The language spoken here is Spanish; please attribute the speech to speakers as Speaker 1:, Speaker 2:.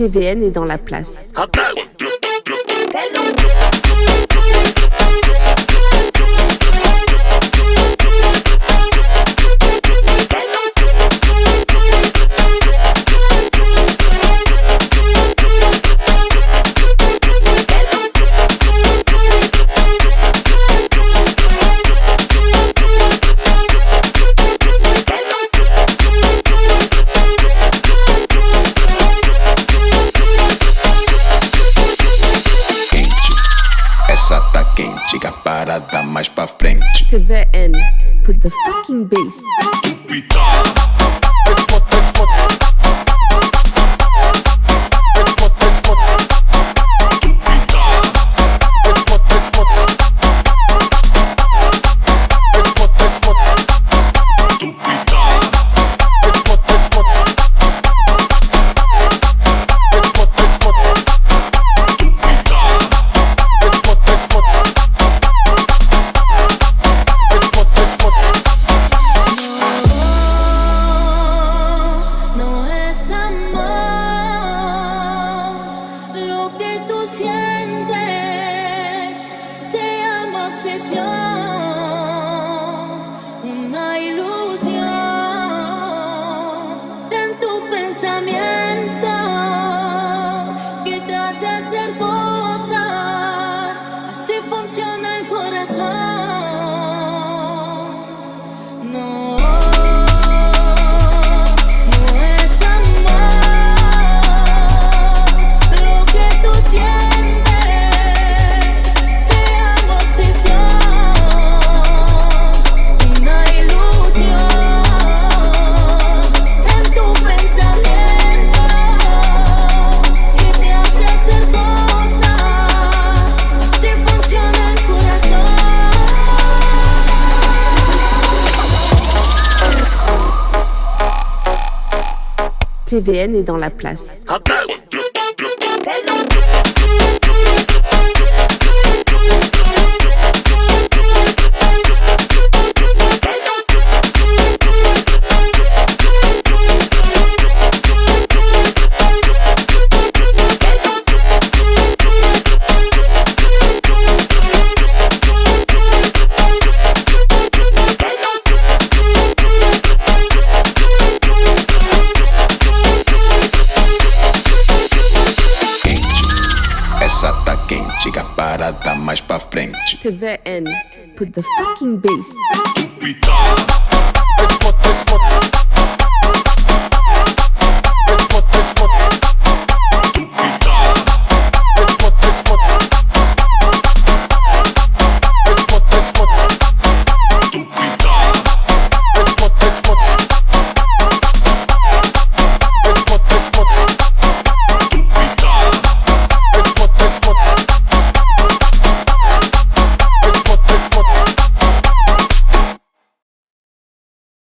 Speaker 1: TVN est dans la place.
Speaker 2: Chega parada mais pra frente.
Speaker 1: TVN, put the fucking bass.
Speaker 3: Una ilusión en tu pensamiento que te hace hacer cosas, así funciona el corazón. No, no es amor lo que tú sientes, se llama obsesión. Una ilusión en tu pensamiento que te hace hacer cosas, así funciona el corazón.
Speaker 1: TVN est dans la place.
Speaker 2: Essa tá quente, chega parada mais pra frente.
Speaker 1: TVN, put the fucking bass.
Speaker 3: Stupida.